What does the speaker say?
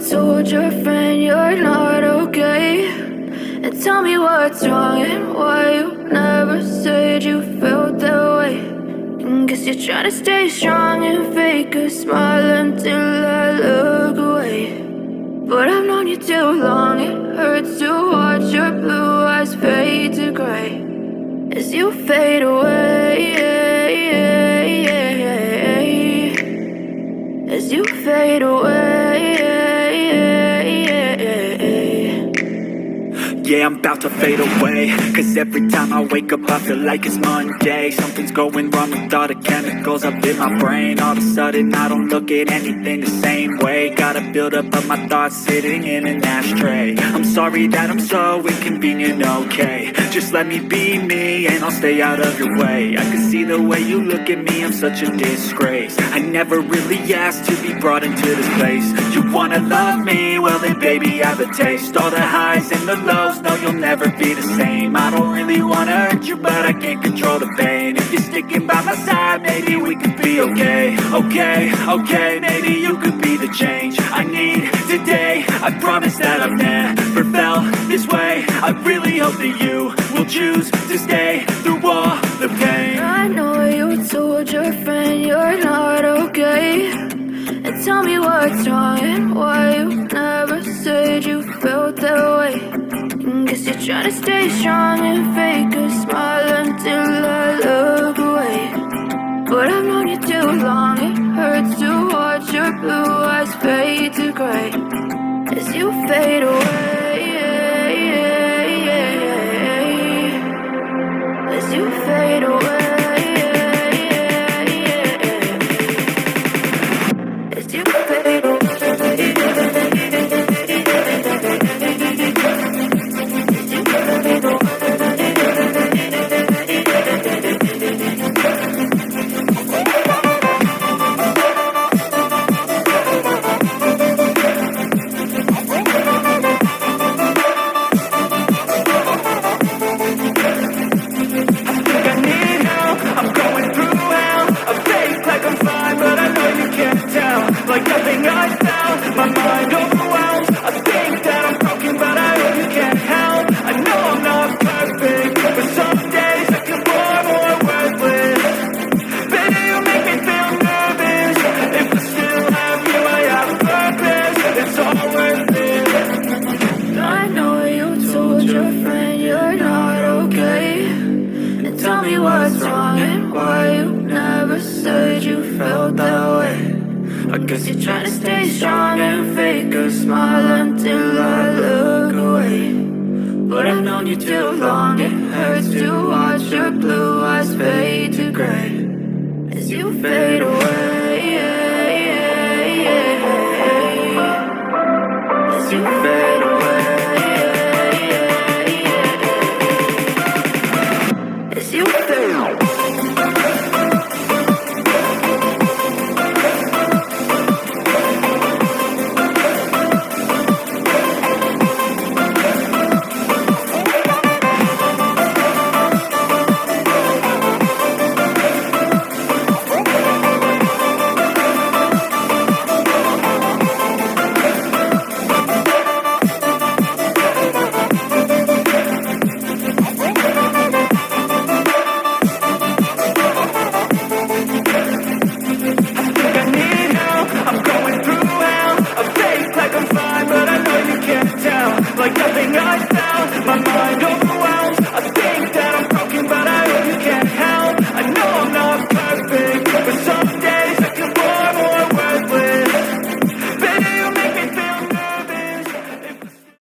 told your friend you're not okay? And tell me what's wrong and why you never said you felt that way. And guess you're trying to stay strong and fake a smile until I look away. But I've known you too long, it hurts to watch your blue eyes fade to gray as you fade away, as you fade away. Yeah, I'm about to fade away, cause every time I wake up I feel like it's Monday. Something's going wrong with all the chemicals up in my brain. All of a sudden I don't look at anything the same way. Got a buildup of my thoughts sitting in an ashtray. I'm sorry that I'm so inconvenient, okay? Just let me be me and I'll stay out of your way. I can see the way you look at me, I'm such a disgrace. I never really asked to be brought into this place. You wanna love me? Well then baby I have a taste. All the highs and the lows, no you'll never be the same. I don't really wanna hurt you but I can't control the pain. If you're sticking by my side, maybe we could be okay. Okay, maybe you could be the change I need today. I promise that I've never felt this way. I really hope that you will choose to stay through all the pain. I know you told your friend you're not okay. And tell me what's wrong and why you never said you felt that way. And guess you're trying to stay strong and fake a smile until I look away. But I've known you too long, it hurts to watch your blue eyes fade to gray as you fade away, as you fade away. Like nothing I found, my mind overwhelmed. I think that I'm broken, but I really can't help. I know I'm not perfect, but some days I feel more worthless. Baby, you make me feel nervous. If I still have you, I have a purpose. It's all worth it. I know you told your friend you're not okay. And tell me what's wrong and why you never said you felt that way. I guess you're trying to stay strong and fake a smile until I look away. But I've known you too long, it hurts to watch your blue eyes fade to gray as you fade away, as you fade away, as you fade away. Like nothing I found, my mind over